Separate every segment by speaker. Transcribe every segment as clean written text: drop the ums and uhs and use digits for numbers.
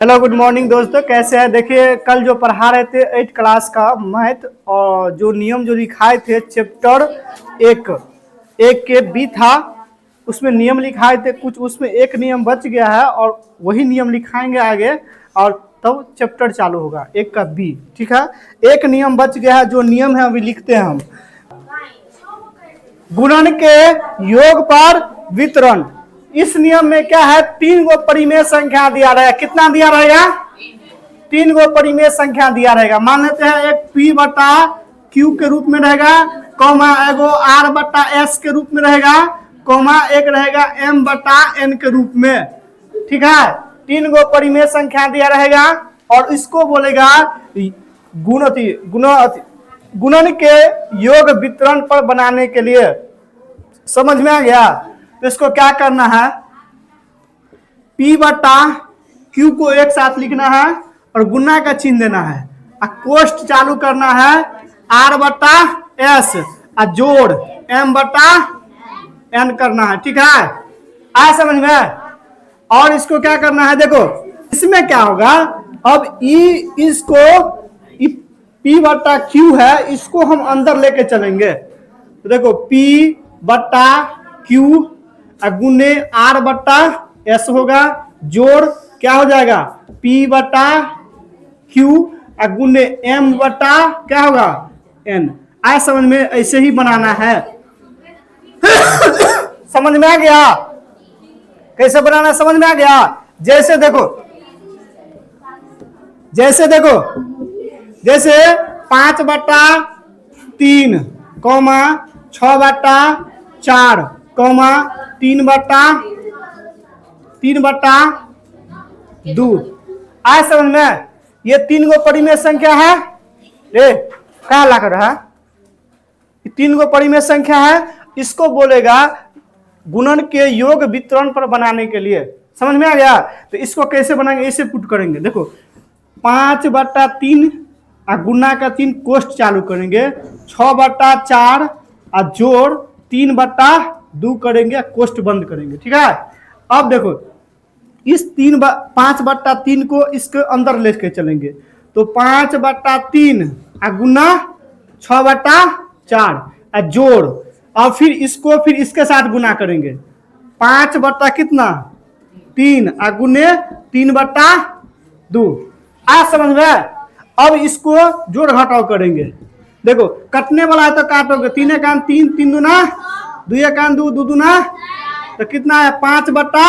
Speaker 1: Hello good morning दोस्तों, कैसे हैं। देखिए कल जो पढ़ा रहे थे 8 क्लास का मैथ और जो नियम जो लिखाए थे चैप्टर एक एक के बी था, उसमें नियम लिखाए थे कुछ, उसमें एक नियम बच गया है और वही नियम लिखाएंगे आगे और तब चैप्टर चालू होगा एक का बी। ठीक है, एक नियम बच गया है, जो नियम है अभी लिखते हैं हम। गुणन के योग पर वितरण। इस नियम में क्या है, 3 गो परिमेय संख्या दिया रहेगा। कितना दिया रहेगा? 3 गो परिमेय संख्या दिया रहेगा। मान लेते हैं एक P बटा Q के रूप में रहेगा, कॉमा एगो R बटा S के रूप में रहेगा, कॉमा एक रहेगा M बटा N के रूप में। ठीक है, 3 गो परिमेय संख्या दिया रहेगा और इसको बोलेगा गुणन के योग वितरण पर बनाने के लिए। समझ में आ गया? तो इसको क्या करना है, P बटा Q को एक साथ लिखना है और गुना का चिन्ह देना है और कोष्ट चालू करना है R बटा S और जोड़ M बटा N करना है। ठीक है, आया समझ में? और इसको क्या करना है, देखो इसमें क्या होगा, अब इसको P बटा Q है, इसको हम अंदर लेके चलेंगे। तो देखो P बटा Q गुने R बटा S होगा, जोड़ क्या हो जाएगा P बटा Q गुने M बटा क्या होगा N। आया समझ में? ऐसे ही बनाना है। समझ में आ गया कैसे बनाना? समझ में आ गया? जैसे देखो जैसे 5 बटा 3 कौमा 6 बटा 4 कौमा 3 बटा 2। आए समझ में? ये 3 गो परिमेय संख्या है। रे क्या ला कर रहा है, 3 गो परिमेय संख्या है। इसको बोलेगा गुणन के योग वितरण पर बनाने के लिए। समझ में आ गया? तो इसको कैसे बनाएंगे, ऐसे पुट करेंगे। देखो 5 बटा 3 गुना का 3 कोष्ट चालू करेंगे, 6 बटा 4 और जोड़ 3 बटा 2 करेंगे, कोष्ट बंद करेंगे। ठीक है, अब देखो इस 5 बटा 3 को इसके अंदर लेके चलेंगे। तो 5 बटा 3 गुना 6 बटा 4 जोड़ और फिर इसके साथ गुना करेंगे। 5 बटा कितना 3 गुने 3 बटा 2। आ समझ में? अब इसको जोड़ घटाव करेंगे। देखो कटने वाला है तो काटोगे, 3 एकान 3, 3 दूना 2 एकान 2, 2 दूना तो कितना है 5 बटा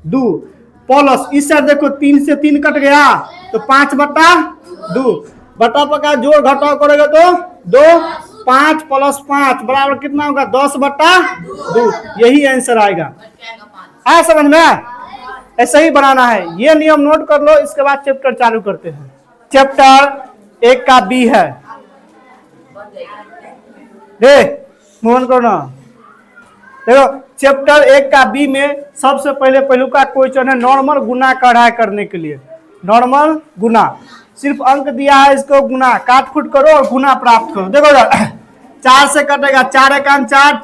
Speaker 1: 2 प्लस इस साइड देखो 3 से 3 कट गया तो 5 बटा 2 बटा पका जोड़ घटाव करोगे तो 2, 5 प्लस 5 बराबर कितना होगा 10 बटा 2। यही आंसर आएगा। आया समझ में? ऐसे ही बनाना है। ये नियम नोट कर लो, इसके बाद चैप्टर चालू करते हैं। चैप्टर 1 का बी है। मोहन करो ना। देखो चैप्टर 1 का बी में सबसे पहले का क्वेश्चन है नॉर्मल गुना कढ़ाई करने के लिए। नॉर्मल गुना सिर्फ अंक दिया है, इसको गुना काट फुट करो और गुना प्राप्त करो। देखो 4 से कटेगा 4 एकान 4,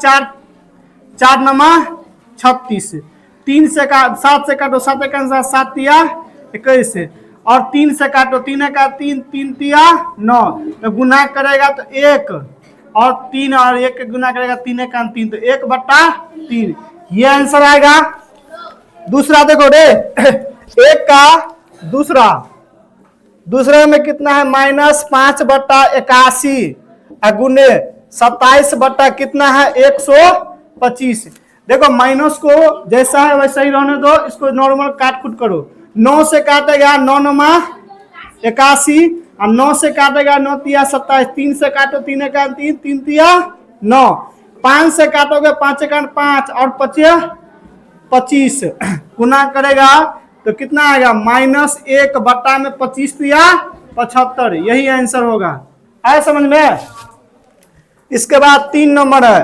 Speaker 1: 4 नमा 36, 3 से 7 से काटो 7 एकान 7, 7 तिया 21 और 3 से काटो 3 एकान 3, 3 तिया 9। तो गुना करेगा तो 1 और 3 और 1 गुना करेगा 3 एकान 3 तो 1 बटा 3। ये आंसर आएगा। दूसरा देखो रे 1 का दूसरे में कितना है -5 बटा 81 गुने 27 बटा कितना है 125। देखो माइनस को जैसा है वैसा ही रहने दो, इसको नॉर्मल काट कुट करो। 9 से काटेगा 9 नमा 81 और 9 से काटेगा 9 तिया 27, 3 से काटो 3 एकान 3, 3 तिया 9, 5 से काटोगे 5 एकान 5 और 25 गुना करेगा तो कितना आएगा -1 बटा में 25 तिया 75। यही आंसर होगा। आया समझ में? इसके बाद 3 नंबर है।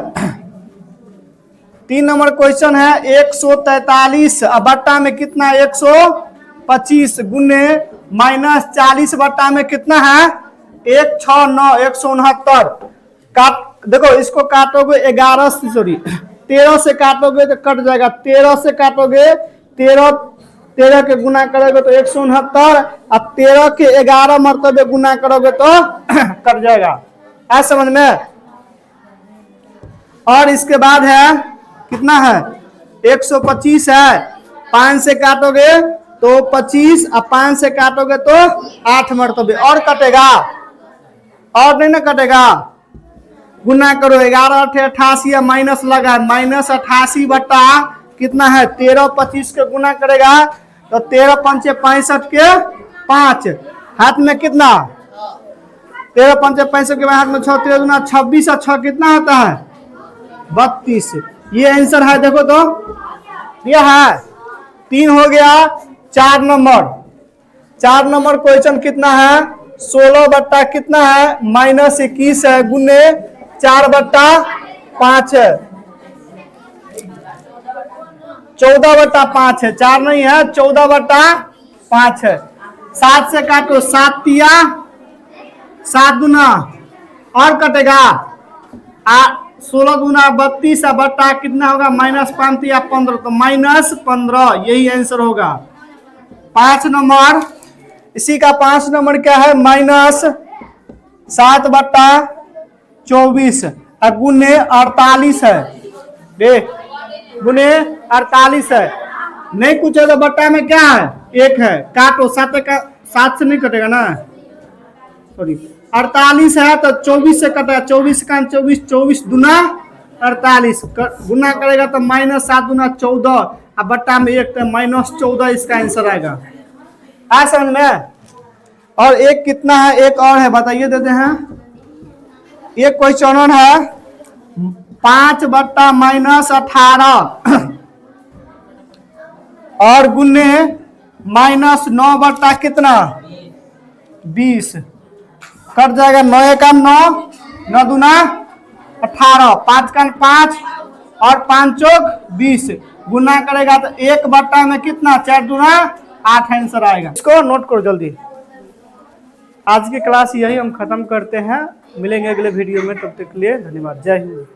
Speaker 1: 3 नंबर क्वेश्चन है 143 बट्टा में कितना 125 गुने -40 बट्टा में कितना है 169 169। काट देखो इसको काटोगे 13 से काटोगे तो कट जाएगा। 13 से काटोगे 13 13 के गुना करोगे तो 169, अब 13 के 11 मरतबे गुना करोगे तो कट जाएगा। है समझ में। और इसके बाद है कितना है 125 है, 5 से काटोगे तो 25, अब 5 से काटोगे तो 8 मरतबे और कटेगा, और नहीं ना कटेगा। गुना करो 11 8 88 या माइनस लगा है, -88 बटा कितना है 13 25 के गुना करेगा तो 13 5 65 के 5, हाथ में कितना 13 5 65 के हाथ में 6 13 गुना 26 और 6 कितना होता है 32। ये आंसर है, देखो तो ये है 3 हो गया। 4 नंबर क्वेश्चन कितना है 16 बट्टा कितना है -21 है, गुने 4 बट्टा 5 है, 14 बट्टा 5 है, 4 नहीं है 14 बट्टा 5 है। 7 से काटो 7 तिया 7 गुना और कटेगा 16 गुना 32 बट्टा कितना होगा -5 तिया 15, तो -15 यही आंसर होगा। 5 नंबर, इसी का 5 नंबर क्या है -7 बट्टा 24 गुने 48 है, देख गुने 48 है, नहीं कुछ है तो बट्टा में क्या है 1 है, काटो 7 से नहीं कटेगा ना, सॉरी 48 है तो 24 से कटेगा, 24 का 24 दूना 48 गुना करेगा तो -7 दूना 14 और बट्टा में 1 तो -14 इसका आंसर आएगा। आ समझ में। और एक कितना है, एक और है बताइए देते हैं। एक क्वेश्चन और है 5 बट्टा -18 और गुने -9 बट्टा कितना 20, कट जाएगा 9 का 9, 9 दूना 18, 5 का 5 और 5 चौक 20 गुना करेगा तो 1 बट्टा में कितना 4 दूना 8 आंसर आएगा। इसको नोट करो जल्दी। आज की क्लास यही हम खत्म करते हैं, मिलेंगे अगले वीडियो में, तब तक के लिए धन्यवाद, जय हिंद।